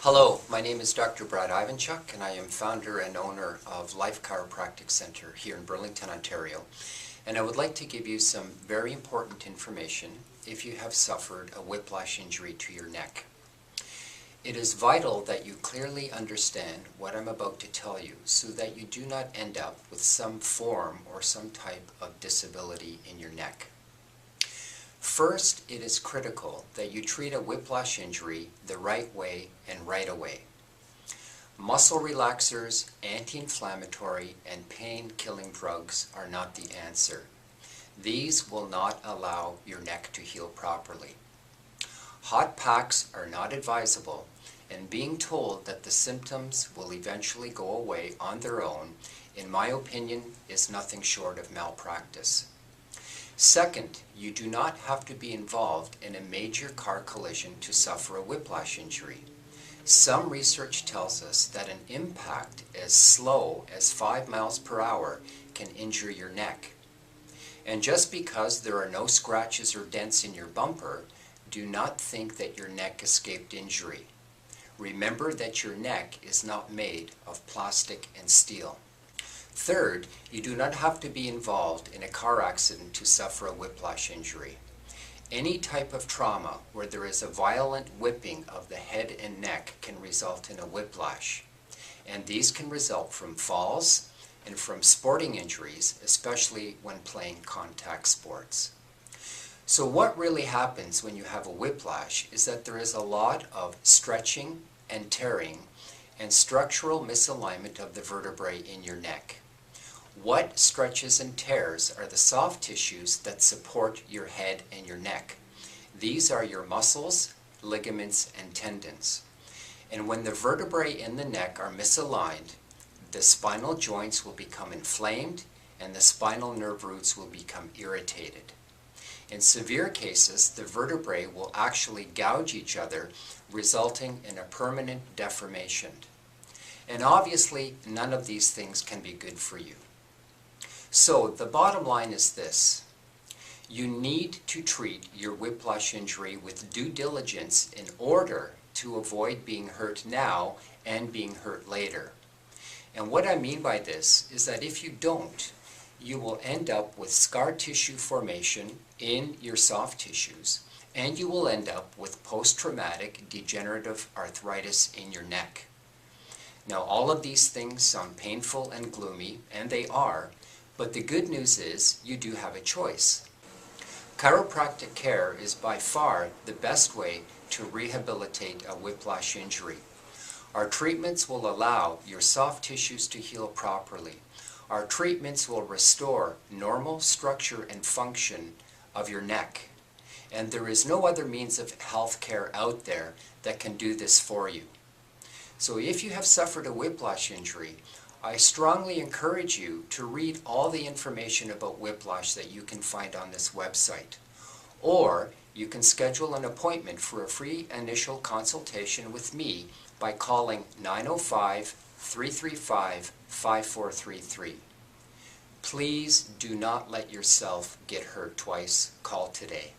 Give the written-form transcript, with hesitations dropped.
Hello, my name is Dr. Brad Ivanchuk and I am founder and owner of Life Chiropractic Center here in Burlington, Ontario. And I would like to give you some very important information if you have suffered a whiplash injury to your neck. It is vital that you clearly understand what I'm about to tell you so that you do not end up with some form or some type of disability in your neck. First, it is critical that you treat a whiplash injury the right way and right away. Muscle relaxers, anti-inflammatory, and pain-killing drugs are not the answer. These will not allow your neck to heal properly. Hot packs are not advisable, and being told that the symptoms will eventually go away on their own, in my opinion, is nothing short of malpractice. Second, you do not have to be involved in a major car collision to suffer a whiplash injury. Some research tells us that an impact as slow as 5 miles per hour can injure your neck. And just because there are no scratches or dents in your bumper, do not think that your neck escaped injury. Remember that your neck is not made of plastic and steel. Third, you do not have to be involved in a car accident to suffer a whiplash injury. Any type of trauma where there is a violent whipping of the head and neck can result in a whiplash. And these can result from falls and from sporting injuries, especially when playing contact sports. So what really happens when you have a whiplash is that there is a lot of stretching and tearing and structural misalignment of the vertebrae in your neck. What stretches and tears are the soft tissues that support your head and your neck. These are your muscles, ligaments, and tendons. And when the vertebrae in the neck are misaligned, the spinal joints will become inflamed and the spinal nerve roots will become irritated. In severe cases, the vertebrae will actually gouge each other, resulting in a permanent deformation. And obviously, none of these things can be good for you. So the bottom line is this: you need to treat your whiplash injury with due diligence in order to avoid being hurt now and being hurt later. And what I mean by this is that if you don't, you will end up with scar tissue formation in your soft tissues, and you will end up with post-traumatic degenerative arthritis in your neck. Now, all of these things sound painful and gloomy, and they are, but the good news is you do have a choice. Chiropractic care is by far the best way to rehabilitate a whiplash injury. Our treatments will allow your soft tissues to heal properly. Our treatments will restore normal structure and function of your neck. And there is no other means of health care out there that can do this for you. So if you have suffered a whiplash injury, I strongly encourage you to read all the information about whiplash that you can find on this website. Or you can schedule an appointment for a free initial consultation with me by calling 905-335-5433. Please do not let yourself get hurt twice. Call today.